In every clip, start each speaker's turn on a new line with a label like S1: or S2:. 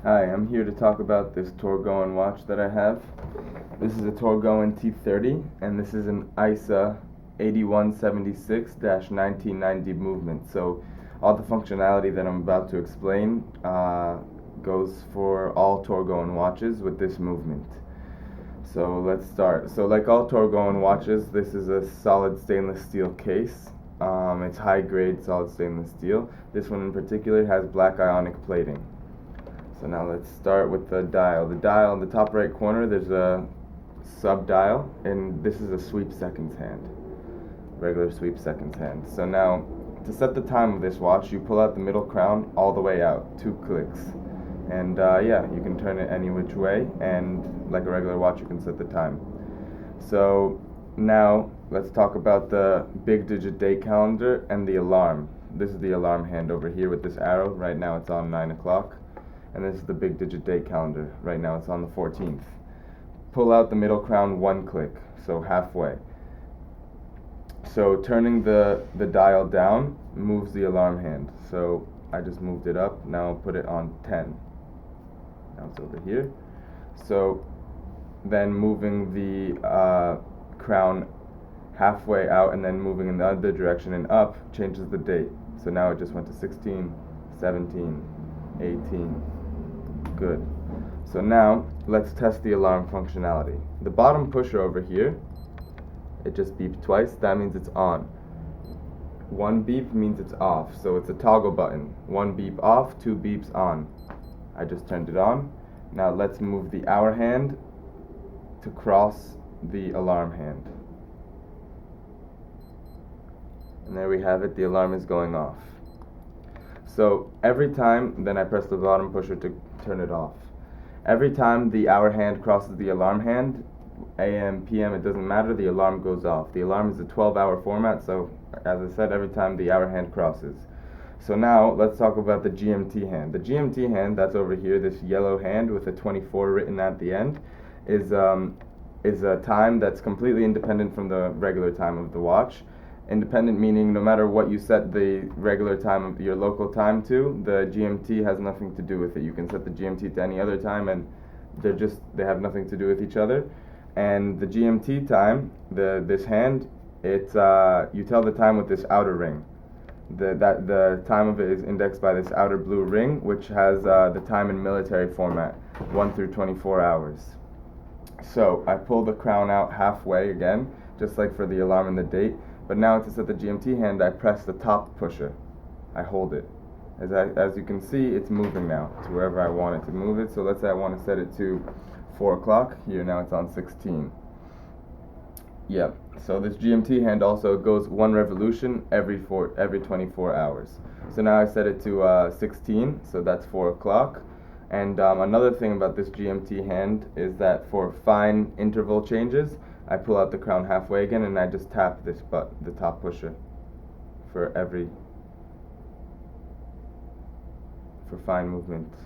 S1: Hi, I'm here to talk about this Torgoen watch that I have. This is a Torgoen T30, and this is an ISA 8176-1990 movement. So all the functionality that I'm about to explain goes for all Torgoen watches with this movement. So let's start. So like all Torgoen watches, this is a solid stainless steel case. It's high grade solid stainless steel. This one in particular has black ionic plating. So now let's start with the dial. The dial in the top right corner, there's a sub dial, and this is a sweep seconds hand, regular sweep seconds hand. So now to set the time of this watch, you pull out the middle crown all the way out, 2 clicks. And yeah, you can turn it any which way, and like a regular watch, you can set the time. So now let's talk about the big digit day calendar and the alarm. This is the alarm hand over here with this arrow. Right now it's on 9 o'clock. And this is the big digit day calendar. Right now it's on the 14th. Pull out the middle crown 1 click, so halfway. So turning the dial down moves the alarm hand. So I just moved it up. Now I'll put it on 10. Now it's over here. So then moving the crown halfway out and then moving in the other direction and up changes the date. So now it just went to 16, 17, 18. Good. So now let's test the alarm functionality. The bottom pusher over here, it just beeped twice. That means it's on. 1 beep means it's off. So it's a toggle button. 1 beep off, 2 beeps on. I just turned it on. Now let's move the hour hand to cross the alarm hand. And there we have it. The alarm is going off. So every time, then I press the bottom pusher to turn it off. Every time the hour hand crosses the alarm hand, AM, PM, it doesn't matter, the alarm goes off. The alarm is a 12-hour format, so as I said, every time the hour hand crosses. So now let's talk about the GMT hand. The GMT hand, that's over here, this yellow hand with a 24 written at the end, is a time that's completely independent from the regular time of the watch. Independent meaning no matter what you set the regular time of your local time to, the GMT has nothing to do with it. You can set the GMT to any other time and they have nothing to do with each other. And the GMT time, this hand, you tell the time with this outer ring. The time of it is indexed by this outer blue ring, which has the time in military format, 1 through 24 hours. So I pull the crown out halfway again, just like for the alarm and the date. But now to set the GMT hand, I press the top pusher. I hold it. As you can see, it's moving now to wherever I want it to move it. So let's say I want to set it to 4 o'clock. Here now it's on 16. Yep. So this GMT hand also goes 1 revolution every 24 hours. So now I set it to 16, so that's 4 o'clock. And another thing about this GMT hand is that for fine interval changes, I pull out the crown halfway again and I just tap this the top pusher for fine movements.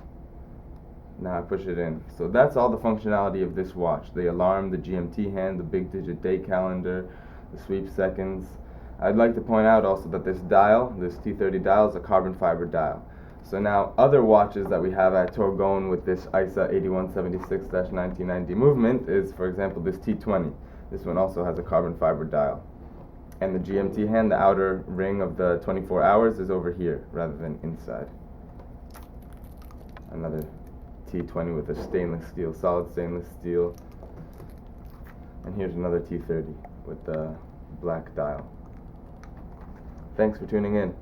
S1: Now I push it in. So that's all the functionality of this watch. The alarm, the GMT hand, the big digit day calendar, the sweep seconds. I'd like to point out also that this dial, this T30 dial, is a carbon fiber dial. So now other watches that we have at Torgoen with this ISA 8176-1990 movement is, for example, this T20. This one also has a carbon fiber dial. And the GMT hand, the outer ring of the 24 hours, is over here rather than inside. Another T20 with a stainless steel, solid stainless steel. And here's another T30 with the black dial. Thanks for tuning in.